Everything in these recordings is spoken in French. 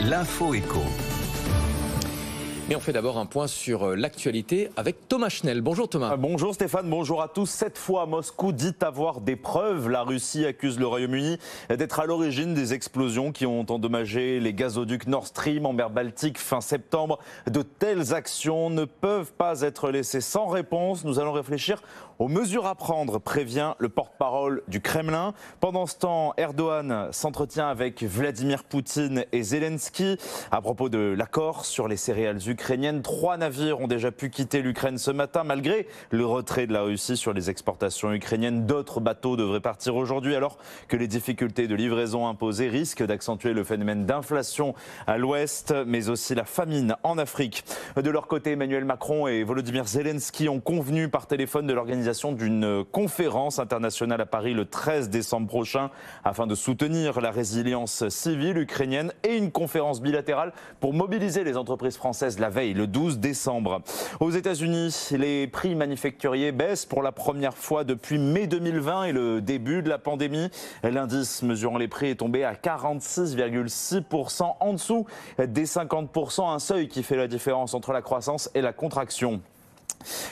l'info éco. Mais on fait d'abord un point sur l'actualité avec Thomas Schnell. Bonjour Thomas. Bonjour Stéphane, bonjour à tous. Cette fois, Moscou dit avoir des preuves. La Russie accuse le Royaume-Uni d'être à l'origine des explosions qui ont endommagé les gazoducs Nord Stream en mer Baltique fin septembre. De telles actions ne peuvent pas être laissées sans réponse. Nous allons réfléchir aux mesures à prendre, prévient le porte-parole du Kremlin. Pendant ce temps, Erdogan s'entretient avec Vladimir Poutine et Zelensky à propos de l'accord sur les céréales ukrainiennes. 3 navires ont déjà pu quitter l'Ukraine ce matin, malgré le retrait de la Russie sur les exportations ukrainiennes. D'autres bateaux devraient partir aujourd'hui, alors que les difficultés de livraison imposées risquent d'accentuer le phénomène d'inflation à l'ouest, mais aussi la famine en Afrique. De leur côté, Emmanuel Macron et Volodymyr Zelensky ont convenu par téléphone de l'organisation d'une conférence internationale à Paris le 13 décembre prochain afin de soutenir la résilience civile ukrainienne et une conférence bilatérale pour mobiliser les entreprises françaises la veille, le 12 décembre. Aux États-Unis, les prix manufacturiers baissent pour la première fois depuis mai 2020 et le début de la pandémie. L'indice mesurant les prix est tombé à 46,6%, en dessous des 50%, un seuil qui fait la différence entre la croissance et la contraction.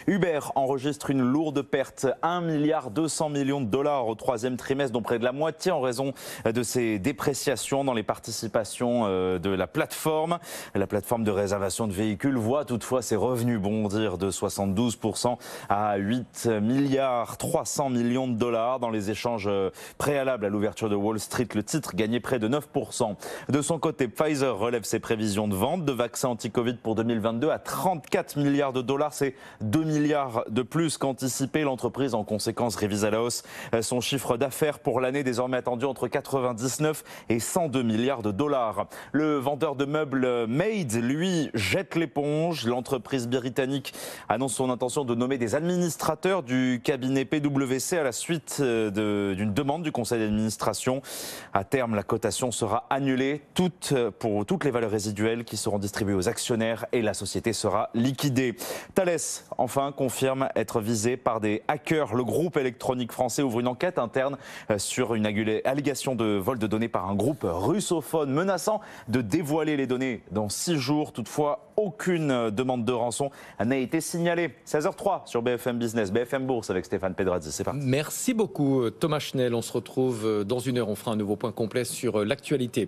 Uber enregistre une lourde perte, 1,2 milliard de dollars au 3e trimestre, dont près de la moitié en raison de ses dépréciations dans les participations de la plateforme. La plateforme de réservation de véhicules voit toutefois ses revenus bondir de 72% à 8,3 milliard de dollars. Dans les échanges préalables à l'ouverture de Wall Street, le titre gagnait près de 9%. De son côté, Pfizer relève ses prévisions de vente de vaccins anti-Covid pour 2022 à 34 milliards de dollars. C'est 2 milliards de plus qu'anticipé. L'entreprise, en conséquence, révise à la hausse son chiffre d'affaires pour l'année, désormais attendu entre 99 et 102 milliards de dollars. Le vendeur de meubles Made, lui, jette l'éponge. L'entreprise britannique annonce son intention de nommer des administrateurs du cabinet PwC à la suite d'une demande du conseil d'administration. À terme, la cotation sera annulée pour toutes les valeurs résiduelles qui seront distribuées aux actionnaires et la société sera liquidée. Thales enfin confirme être visé par des hackers. Le groupe électronique français ouvre une enquête interne sur une allégation de vol de données par un groupe russophone menaçant de dévoiler les données dans 6 jours. Toutefois, aucune demande de rançon n'a été signalée. 16h03 sur BFM Business, BFM Bourse avec Stéphane Pedrazzi. C'est parti. Merci beaucoup Thomas Schnell. On se retrouve dans 1 heure. On fera un nouveau point complet sur l'actualité.